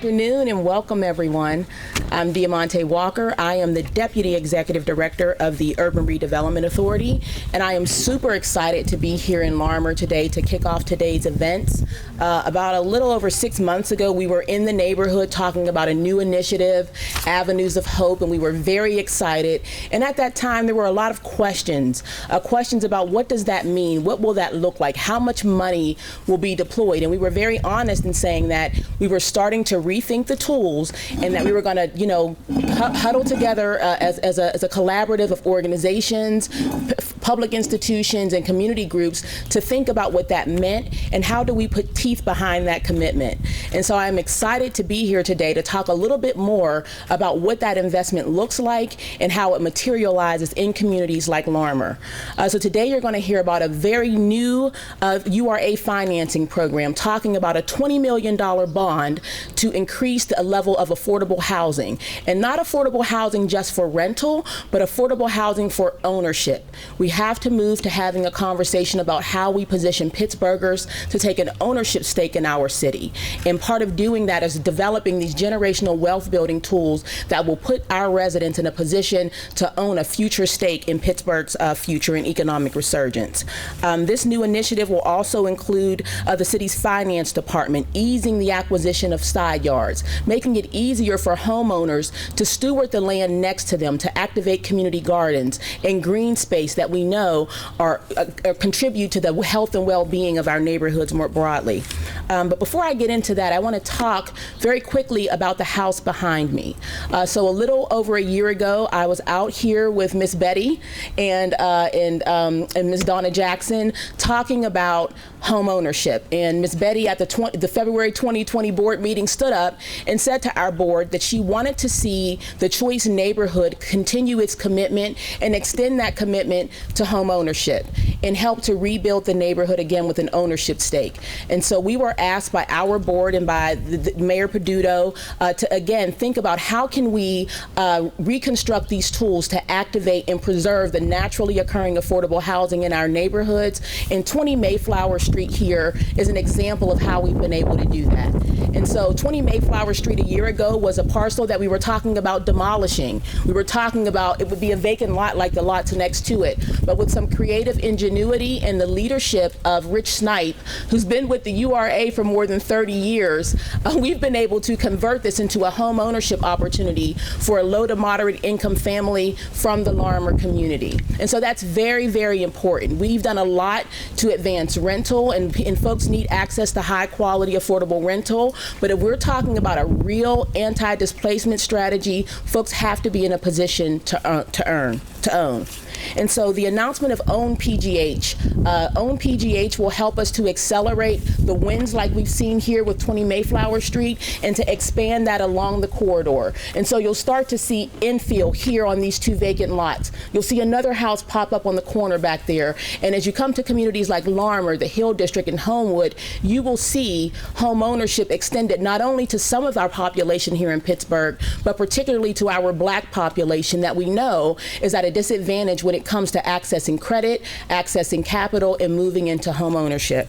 afternoon and welcome everyone. I'm Diamante Walker. I am the Deputy Executive Director of the Urban Redevelopment Authority, and I am super excited to be here in Larimer today to kick off today's events. About a little over 6 months ago, we were in the neighborhood talking about a new initiative, Avenues of Hope, and we were very excited. And at that time, there were a lot of questions about what does that mean? What will that look like? How much money will be deployed? And we were very honest in saying that we were starting to rethink the tools and that we were going to, huddle together as a collaborative of organizations, public institutions, and community groups to think about what that meant and how do we put teeth behind that commitment. And so I'm excited to be here today to talk a little bit more about what that investment looks like and how it materializes in communities like Larimer. So today you're going to hear about a very new URA financing program talking about a $20 million bond to increase the level of affordable housing. And not affordable housing just for rental, but affordable housing for ownership. We have to move to having a conversation about how we position Pittsburghers to take an ownership stake in our city. And part of doing that is developing these generational wealth building tools that will put our residents in a position to own a future stake in Pittsburgh's future and economic resurgence. This new initiative will also include the city's finance department easing the acquisition of side yards, making it easier for homeowners to steward the land next to them, to activate community gardens and green space that we know are contribute to the health and well-being of our neighborhoods more broadly. But before I get into that, I want to talk very quickly about the house behind me. So a little over a year ago, I was out here with Miss Betty and Miss Donna Jackson talking about home ownership. And Miss Betty at the February 2020 board meeting stood up and said to our board that she wanted to see the Choice neighborhood continue its commitment and extend that commitment to home ownership and help to rebuild the neighborhood again with an ownership stake. And so we were asked by our board and by Mayor Peduto to again think about how can we reconstruct these tools to activate and preserve the naturally occurring affordable housing in our neighborhoods. And 20 Mayflower Street here is an example of how we've been able to do that. And so 20 Mayflower Street a year ago was a parcel that we were talking about demolishing. We were talking about it would be a vacant lot like the lots next to it. But with some creative ingenuity and the leadership of Rich Snipe, who's been with the URA for more than 30 years, we've been able to convert this into a home ownership opportunity for a low to moderate income family from the Larimer community. And so that's very, very important. We've done a lot to advance rental, and folks need access to high quality affordable rental. But if we're talking about a real anti-displacement strategy, folks have to be in a position to own. And so the announcement of OwnPGH. OwnPGH will help us to accelerate the wins like we've seen here with 20 Mayflower Street and to expand that along the corridor. And so you'll start to see infill here on these two vacant lots. You'll see another house pop up on the corner back there. And as you come to communities like Larimer, the Hill District, and Homewood, you will see home ownership extended not only to some of our population here in Pittsburgh, but particularly to our Black population that we know is at a disadvantage when it comes to accessing credit, accessing capital, and moving into home ownership.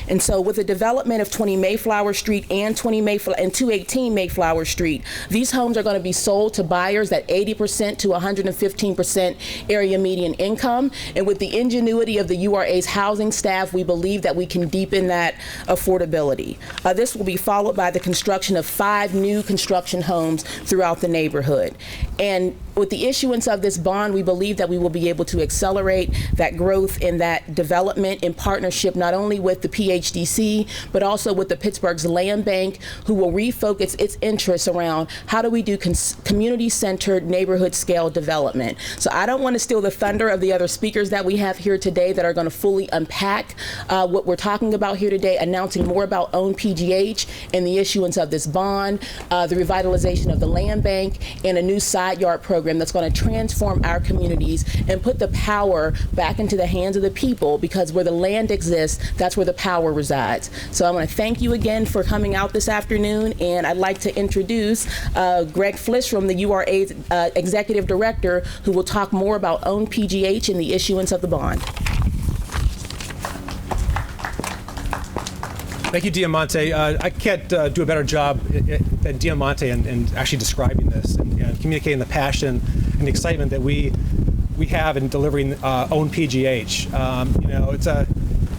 And so with the development of 20 Mayflower Street and 218 Mayflower Street, these homes are going to be sold to buyers at 80% to 115% area median income. And with the ingenuity of the URA's housing staff, we believe that we can deepen that affordability. This will be followed by the construction of 5 new construction homes throughout the neighborhood. And with the issuance of this bond, we believe that we will be able to accelerate that growth and that development in partnership not only with the PHDC, but also with the Pittsburgh's Land Bank, who will refocus its interests around how do we do community-centered neighborhood scale development. So I don't want to steal the thunder of the other speakers that we have here today that are going to fully unpack what we're talking about here today, announcing more about OwnPGH and the issuance of this bond, the revitalization of the land bank, and a new side yard program that's going to transform our communities and put the power back into the hands of the people, because where the land exists, that's where the power resides. So I want to thank you again for coming out this afternoon, and I'd like to introduce Greg Flish from the URA's Executive Director, who will talk more about OwnPGH and the issuance of the bond. Thank you, Diamante. I can't do a better job than Diamante in actually describing this and communicating the passion and the excitement that we have in delivering OwnPGH.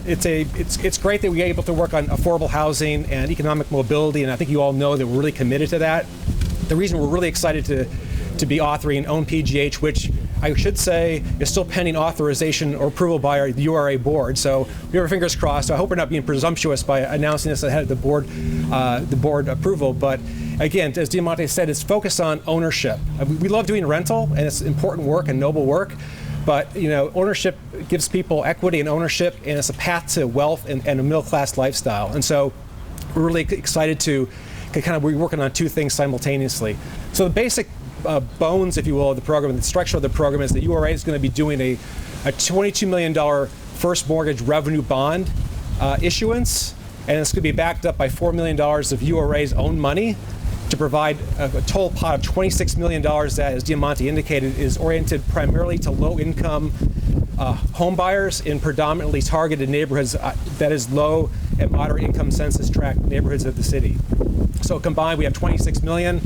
It's great that we're able to work on affordable housing and economic mobility, and I think you all know that we're really committed to that. The reason we're really excited to be authoring OwnPGH, which I should say is still pending authorization or approval by our URA board. So we have our fingers crossed. So I hope we're not being presumptuous by announcing this ahead of the board approval. But again, as Diamante said, it's focused on ownership. We love doing rental, and it's important work and noble work. But ownership gives people equity and ownership, and it's a path to wealth and a middle-class lifestyle. And so we're really excited to kind of be working on two things simultaneously. So the basic bones, if you will, of the program, the structure of the program is that URA is going to be doing a $22 million first mortgage revenue bond issuance, and it's going to be backed up by $4 million of URA's own money to provide a total pot of $26 million that, as Diamante indicated, is oriented primarily to low-income home buyers in predominantly targeted neighborhoods, that is low and moderate income census tract neighborhoods of the city. So combined, we have $26 million.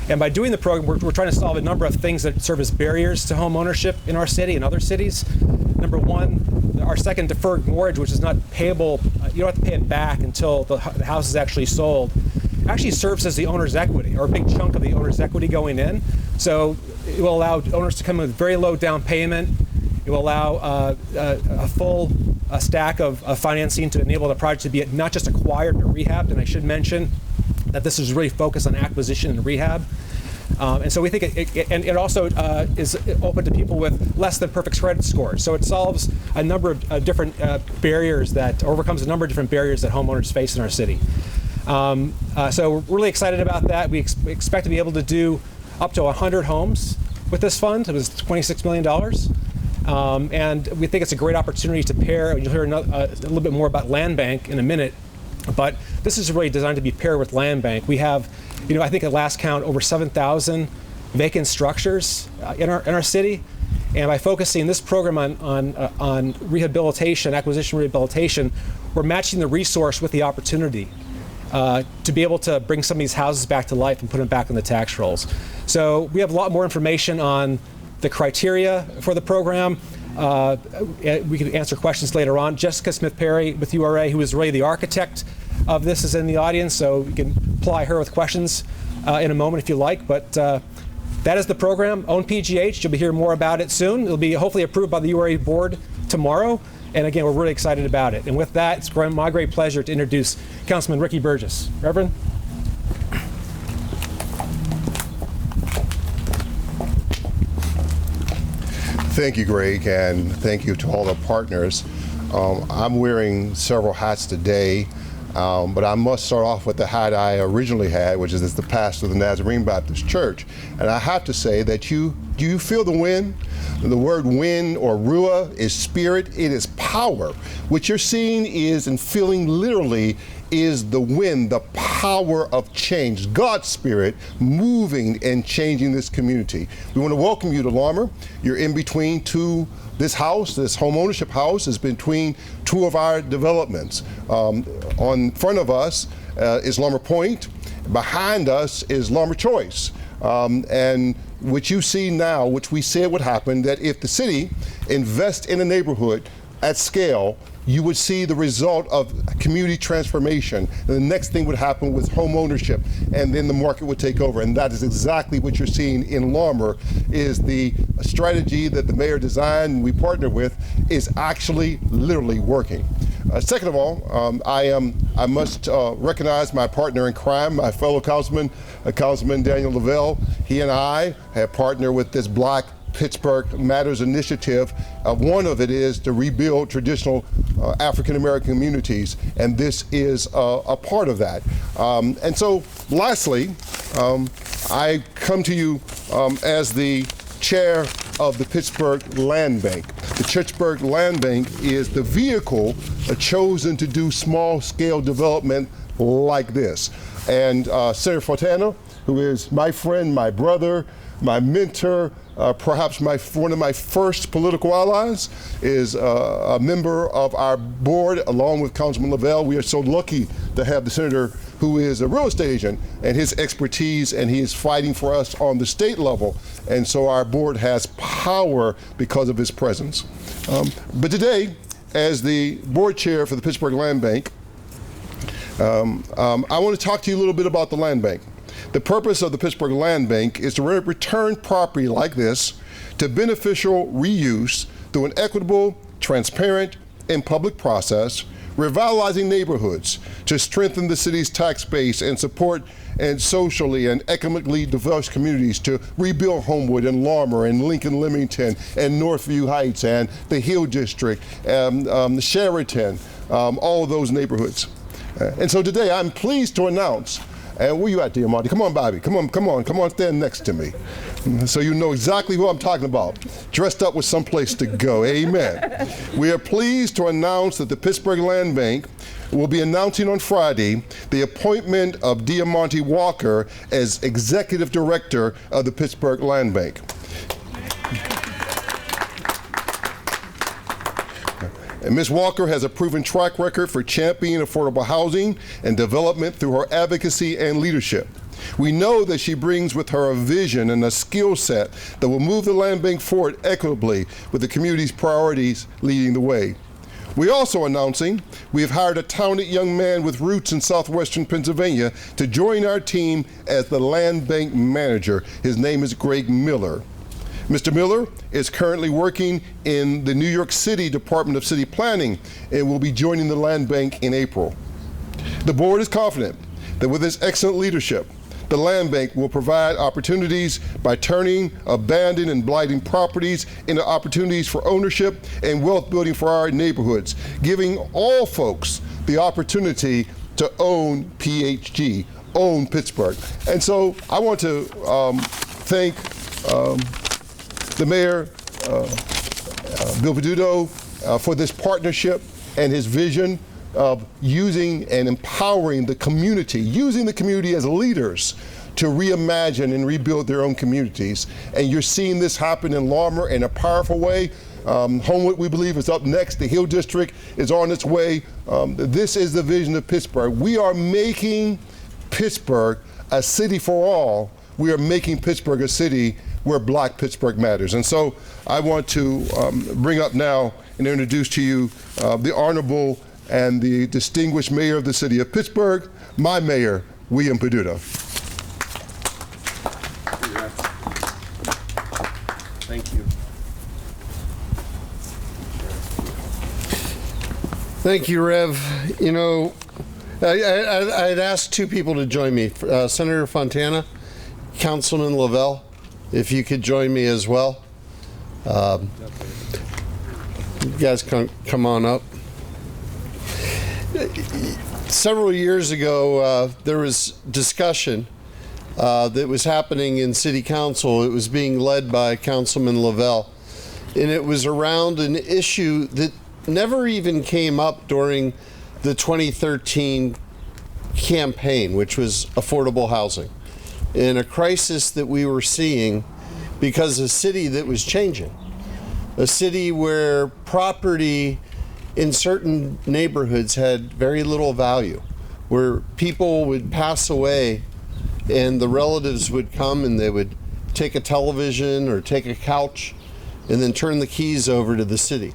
And by doing the program, we're trying to solve a number of things that serve as barriers to home ownership in our city and other cities. Number one, our second deferred mortgage, which is not payable, you don't have to pay it back until the house is actually sold, actually serves as the owner's equity, or a big chunk of the owner's equity going in. So it will allow owners to come in with very low down payment. It will allow a full stack of financing to enable the project to be not just acquired but rehabbed. And I should mention that this is really focused on acquisition and rehab. And so we think it also is open to people with less than perfect credit scores. So it solves a number of different barriers overcomes a number of different barriers that homeowners face in our city. So we're really excited about that. We expect to be able to do up to 100 homes with this fund. It was $26 million. And we think it's a great opportunity to pair. You'll hear a little bit more about Land Bank in a minute. But this is really designed to be paired with Land Bank. We have, I think at last count, over 7,000 vacant structures in our city. And by focusing this program on rehabilitation, acquisition rehabilitation, we're matching the resource with the opportunity to be able to bring some of these houses back to life and put them back on the tax rolls. So we have a lot more information on the criteria for the program. We can answer questions later on. Jessica Smith-Perry with URA, who is really the architect of this, is in the audience, so you can ply her with questions in a moment if you like. But that is the program, OwnPGH. You'll be hearing more about it soon. It'll be hopefully approved by the URA board tomorrow. And again, we're really excited about it. And with that, it's my great pleasure to introduce Councilman Ricky Burgess. Reverend? Thank you, Greg, and thank you to all the partners. I'm wearing several hats today, but I must start off with the hat I originally had, which is as the pastor of the Nazarene Baptist Church. And I have to say that do you feel the wind? The word wind, or ruah, is spirit, it is power. What you're seeing is, and feeling literally, is the wind, the power of change, God's spirit moving and changing this community. We want to welcome you to Larmer. You're in between this home ownership house is between two of our developments. On front of us is Larmer Point. Behind us is Larmer Choice. And what you see now, which we said would happen, that if the city invests in a neighborhood at scale, you would see the result of community transformation. And the next thing would happen with home ownership, and then the market would take over. And that is exactly what you're seeing in Larmer, is the strategy that the mayor designed and we partner with is actually literally working. Second of all, I must recognize my partner in crime, my fellow councilman, Councilman Daniel Lavelle. He and I have partnered with this Black Pittsburgh Matters initiative. One of it is to rebuild traditional African American communities, and this is a part of that. And so lastly, I come to you as the chair of the Pittsburgh Land Bank. The Pittsburgh Land Bank is the vehicle chosen to do small-scale development like this. And Senator Fontana, who is my friend, my brother, my mentor, perhaps one of my first political allies, is a member of our board along with Councilman Lavelle. We are so lucky to have the senator who is a real estate agent and his expertise, and he is fighting for us on the state level. And so our board has power because of his presence. But today, as the board chair for the Pittsburgh Land Bank, I want to talk to you a little bit about the land bank. The purpose of the Pittsburgh Land Bank is to return property like this to beneficial reuse through an equitable, transparent, and public process, revitalizing neighborhoods to strengthen the city's tax base and support and socially and economically diverse communities, to rebuild Homewood and Larmer and Lincoln Leamington and Northview Heights and the Hill District, Sheraton, all of those neighborhoods. And so today I'm pleased to announce, and where you at, dear Marty? Come on, Bobby. Come on, stand next to me. So you know exactly who I'm talking about. Dressed up with someplace to go. Amen. We are pleased to announce that the Pittsburgh Land Bank will be announcing on Friday the appointment of Diamante Walker as Executive Director of the Pittsburgh Land Bank. And Ms. Walker has a proven track record for championing affordable housing and development through her advocacy and leadership. We know that she brings with her a vision and a skill set that will move the land bank forward equitably with the community's priorities leading the way. We're also announcing we have hired a talented young man with roots in southwestern Pennsylvania to join our team as the land bank manager. His name is Greg Miller. Mr. Miller is currently working in the New York City Department of City Planning and will be joining the Land Bank in April. The board is confident that with his excellent leadership, the Land Bank will provide opportunities by turning abandoned and blighting properties into opportunities for ownership and wealth building for our neighborhoods, giving all folks the opportunity to own PHG, own Pittsburgh. And so I want to thank the mayor, Bill Peduto, for this partnership and his vision of using and empowering the community, using the community as leaders to reimagine and rebuild their own communities. And you're seeing this happen in Larmer in a powerful way. Homewood, we believe, is up next. The Hill District is on its way. This is the vision of Pittsburgh. We are making Pittsburgh a city for all. We are making Pittsburgh a city where Black Pittsburgh matters. And so I want to bring up now and introduce to you the Honorable and the distinguished Mayor of the City of Pittsburgh, my Mayor, William Peduto. Thank you. Thank you, Rev. You know, I'd asked two people to join me, Senator Fontana, Councilman Lavelle, if you could join me as well. You guys can come on up. Several years ago, there was discussion that was happening in City Council. It was being led by Councilman Lavelle, and it was around an issue that never even came up during the 2013 campaign, which was affordable housing, and a crisis that we were seeing because a city that was changing, a city where property in certain neighborhoods had very little value, where people would pass away and the relatives would come and they would take a television or take a couch and then turn the keys over to the city.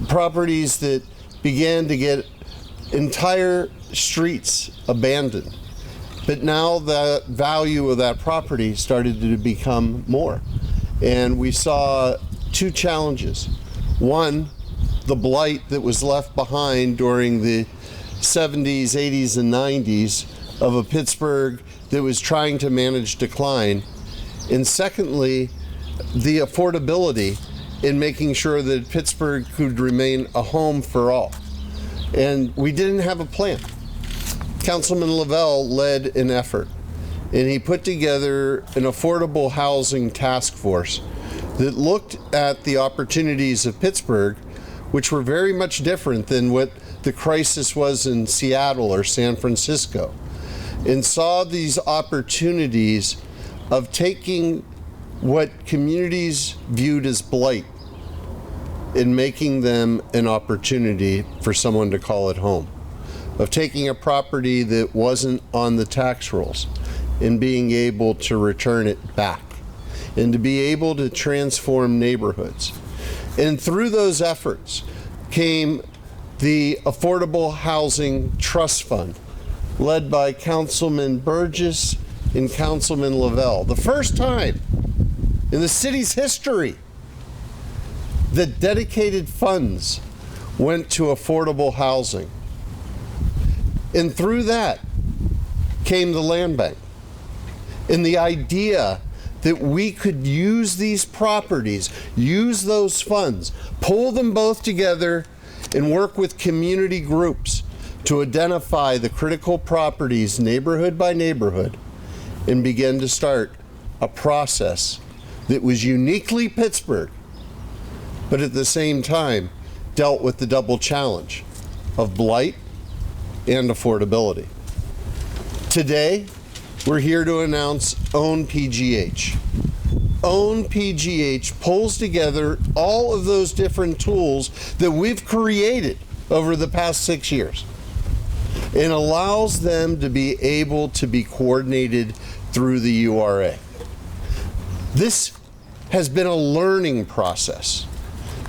Properties that began to get entire streets abandoned. But now the value of that property started to become more. And we saw two challenges. One, the blight that was left behind during the 70s, 80s, and 90s of a Pittsburgh that was trying to manage decline. And secondly, the affordability in making sure that Pittsburgh could remain a home for all. And we didn't have a plan. Councilman Lavelle led an effort, and he put together an affordable housing task force that looked at the opportunities of Pittsburgh, which were very much different than what the crisis was in Seattle or San Francisco, and saw these opportunities of taking what communities viewed as blight in making them an opportunity for someone to call it home, of taking a property that wasn't on the tax rolls and being able to return it back and to be able to transform neighborhoods. And through those efforts came the Affordable Housing Trust Fund, led by Councilman Burgess and Councilman Lavelle. The first time in the city's history that dedicated funds went to affordable housing. And through that came the Land Bank. And the idea that we could use these properties, use those funds, pull them both together and work with community groups to identify the critical properties neighborhood by neighborhood and begin to start a process that was uniquely Pittsburgh, but at the same time dealt with the double challenge of blight and affordability. Today, we're here to announce OwnPGH. OwnPGH pulls together all of those different tools that we've created over the past 6 years and allows them to be able to be coordinated through the URA. This has been a learning process.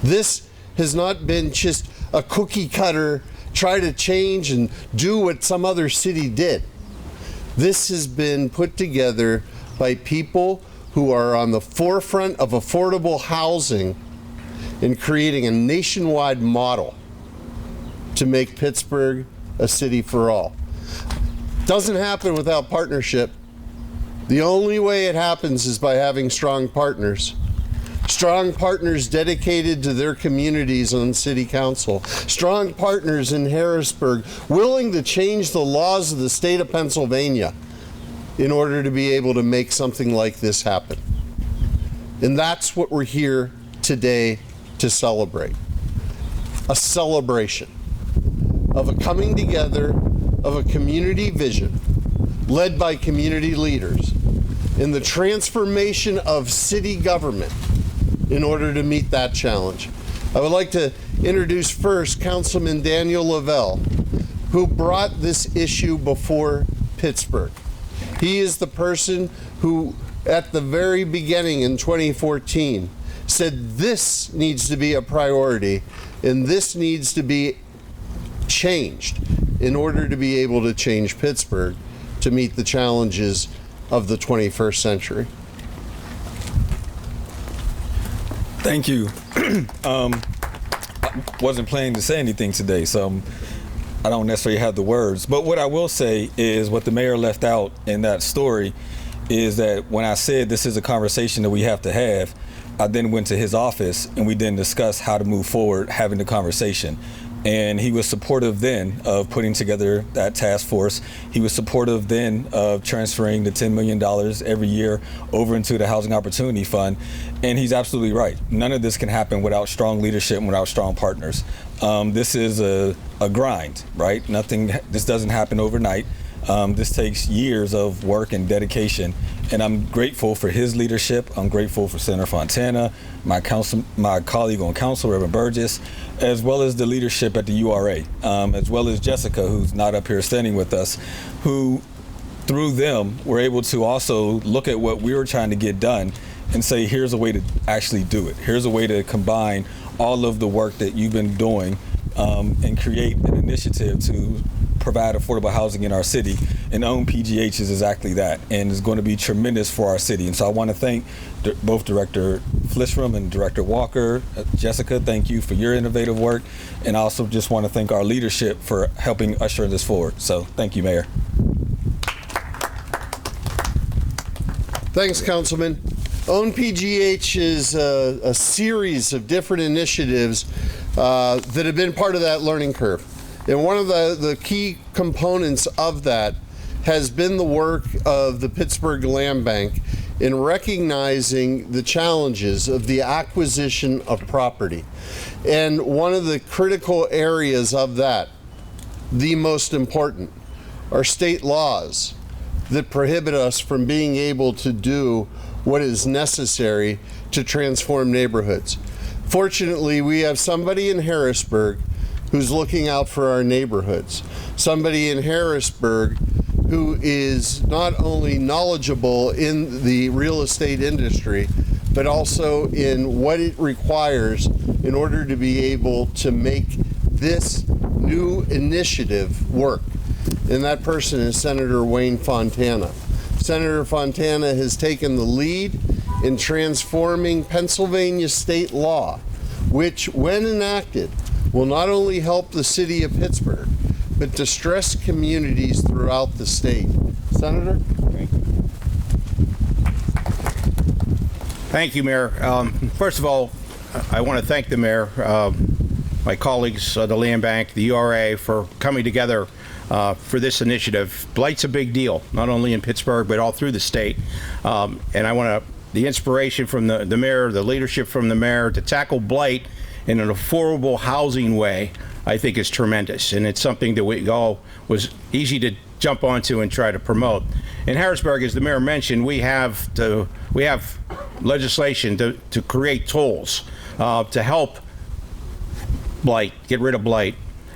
This has not been just a cookie cutter, try to change and do what some other city did. This has been put together by people who are on the forefront of affordable housing and creating a nationwide model to make Pittsburgh a city for all. Doesn't happen without partnership. The only way it happens is by having strong partners. Strong partners dedicated to their communities on city council. Strong partners in Harrisburg willing to change the laws of the state of Pennsylvania in order to be able to make something like this happen. And that's what we're here today to celebrate. A celebration of a coming together of a community vision led by community leaders in the transformation of city government in order to meet that challenge. I would like to introduce first Councilman Daniel Lavelle, who brought this issue before Pittsburgh. He is the person who, at the very beginning in 2014, said this needs to be a priority and this needs to be changed in order to be able to change Pittsburgh to meet the challenges of the 21st century. Thank you. I wasn't planning to say anything today, so I don't necessarily have the words. But what I will say is what the mayor left out in that story is that when I said this is a conversation that we have to have, I then went to his office and we then discussed how to move forward having the conversation. And he was supportive then of putting together that task force. He was supportive then of transferring the $10 million every year over into the Housing Opportunity Fund. And he's absolutely right. None of this can happen without strong leadership and without strong partners. This is a grind, right? This doesn't happen overnight. This takes years of work and dedication. And I'm grateful for his leadership. I'm grateful for Senator Fontana, my colleague on council, Reverend Burgess, as well as the leadership at the URA, as well as Jessica, who's not up here standing with us, who through them were able to also look at what we were trying to get done and say, here's a way to actually do it. Here's a way to combine all of the work that you've been doing and create an initiative to provide affordable housing in our city. And OwnPGH is exactly that, and is going to be tremendous for our city. And so I want to thank both Director Flishram and Director Walker. Jessica, thank you for your innovative work. And I also just want to thank our leadership for helping usher this forward. So thank you, Mayor. Thanks, Councilman. OwnPGH is a series of different initiatives that have been part of that learning curve. And one of the key components of that has been the work of the Pittsburgh Land Bank in recognizing the challenges of the acquisition of property. And one of the critical areas of that, the most important, are state laws that prohibit us from being able to do what is necessary to transform neighborhoods. Fortunately, we have somebody in Harrisburg who's looking out for our neighborhoods. Somebody in Harrisburg who is not only knowledgeable in the real estate industry, but also in what it requires in order to be able to make this new initiative work. And that person is Senator Wayne Fontana. Senator Fontana has taken the lead in transforming Pennsylvania state law, which, when enacted, will not only help the city of Pittsburgh, but distressed communities throughout the state. Senator? Thank you, Mayor. First of all, I want to thank the Mayor, my colleagues, the Land Bank, the URA, for coming together for this initiative. Blight's a big deal, not only in Pittsburgh, but all through the state. And I want the inspiration from the Mayor, the leadership from the Mayor to tackle blight in an affordable housing way, I think is tremendous. And it's something that we all was easy to jump onto and try to promote. In Harrisburg, as the Mayor mentioned, we have legislation to create tolls to help blight, get rid of blight.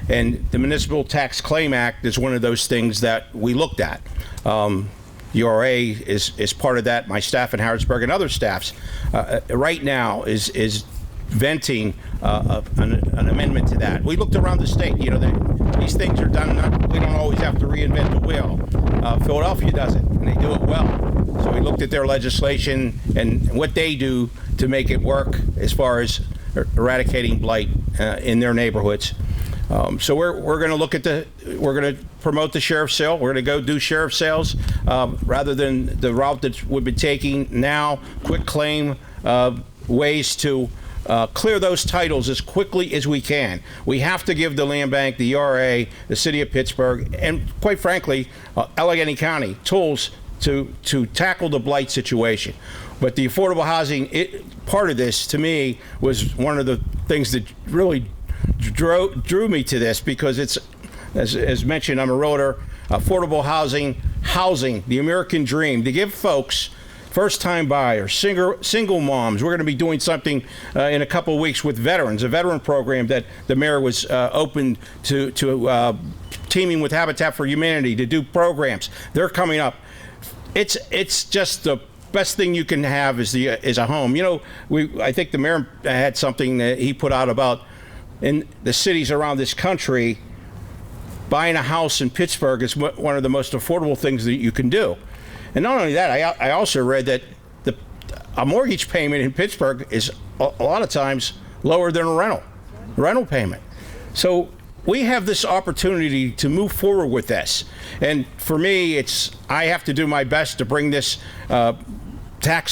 And the Municipal Tax Claim Act is one of those things that we looked at. URA is part of that. My staff in Harrisburg and other staffs right now is venting an amendment to that. We looked around the state. You know, these things are done. We don't always have to reinvent the wheel. Philadelphia does it, and they do it well. So we looked at their legislation and what they do to make it work as far as eradicating blight in their neighborhoods. So we're going to look at we're going to promote the sheriff's sale. We're going to go do sheriff's sales rather than the route that we've been taking now, quick claim ways to clear those titles as quickly as we can. We have to give the Land Bank, the URA, the City of Pittsburgh, and quite frankly, Allegheny County tools to tackle the blight situation. But the affordable housing part of this, to me, was one of the things that really drew me to this, because it's, as mentioned, I'm a realtor. Affordable housing, the American dream, to give folks, first-time buyers, single moms. We're going to be doing something in a couple of weeks with veterans, a veteran program that the Mayor was open to teaming with Habitat for Humanity to do programs. They're coming up. It's just the best thing you can have is a home. You know, I think the Mayor had something that he put out about in the cities around this country, buying a house in Pittsburgh is one of the most affordable things that you can do. And not only that, I also read that a mortgage payment in Pittsburgh is a lot of times lower than a rental payment. So we have this opportunity to move forward with this. And for me, I have to do my best to bring this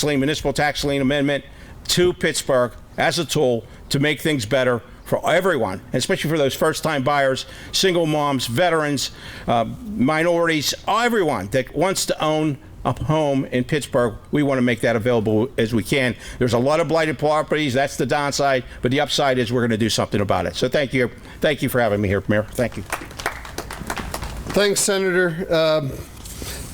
municipal tax lien amendment to Pittsburgh as a tool to make things better for everyone, especially for those first-time buyers, single moms, veterans, minorities, everyone that wants to own a home in Pittsburgh. We want to make that available as we can. There's a lot of blighted properties. That's the downside, but the upside is we're going to do something about it. So thank you for having me here, Mayor. Thank you. Thanks, Senator.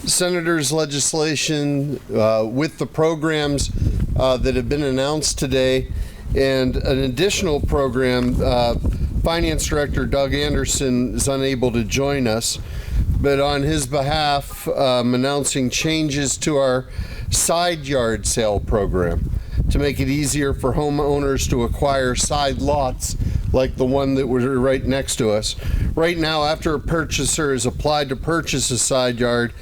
Senator's legislation with the programs that have been announced today, and an additional program, Finance Director Doug Anderson is unable to join us, but on his behalf, announcing changes to our side yard sale program to make it easier for homeowners to acquire side lots like the one that was right next to us. Right now, after a purchaser has applied to purchase a side yard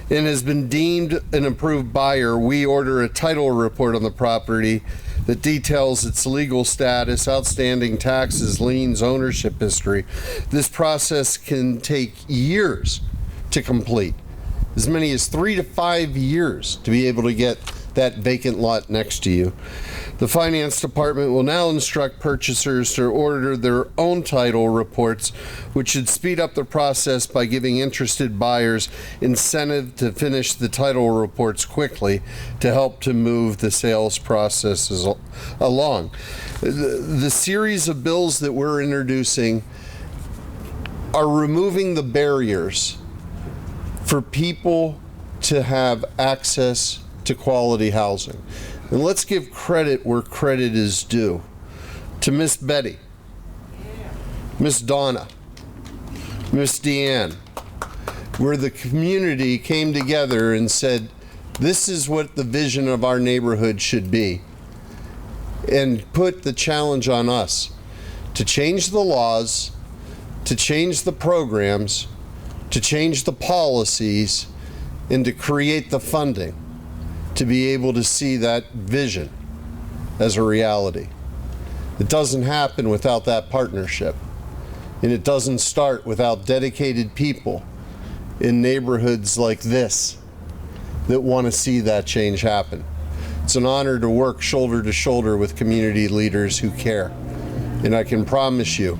and has been deemed an approved buyer, we order a title report on the property that details its legal status, outstanding taxes, liens, ownership history. This process can take years to complete, as many as 3 to 5 years to be able to get that vacant lot next to you. The Finance Department will now instruct purchasers to order their own title reports, which should speed up the process by giving interested buyers incentive to finish the title reports quickly to help to move the sales processes along. The series of bills that we're introducing are removing the barriers for people to have access to to quality housing. And let's give credit where credit is due to Miss Betty, Miss Donna, Miss Deanne, where the community came together and said, this is what the vision of our neighborhood should be, and put the challenge on us to change the laws, to change the programs, to change the policies, and to create the funding to be able to see that vision as a reality. It doesn't happen without that partnership, and it doesn't start without dedicated people in neighborhoods like this that want to see that change happen. It's an honor to work shoulder to shoulder with community leaders who care. And I can promise you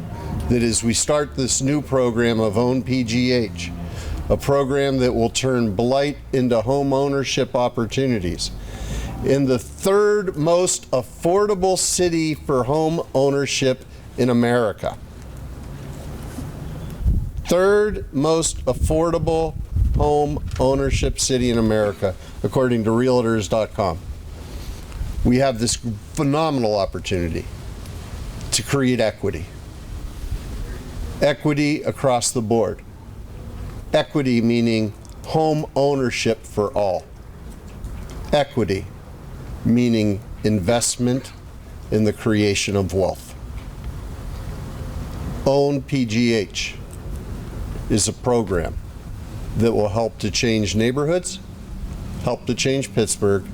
that as we start this new program of OwnPGH, a program that will turn blight into home ownership opportunities, in the third most affordable city for home ownership in America. Third most affordable home ownership city in America, according to Realtors.com. We have this phenomenal opportunity to create equity. Equity across the board. Equity meaning home ownership for all. Equity meaning investment in the creation of wealth. OwnPGH is a program that will help to change neighborhoods, help to change Pittsburgh,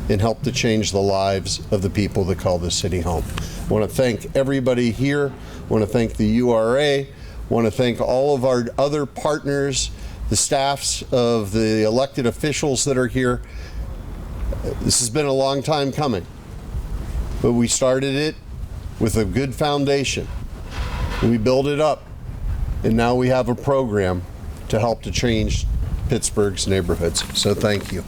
and help to change the lives of the people that call this city home. I want to thank everybody here. I want to thank the URA. I want to thank all of our other partners, the staffs of the elected officials that are here. This has been a long time coming, but we started it with a good foundation. We built it up, and now we have a program to help to change Pittsburgh's neighborhoods. So thank you.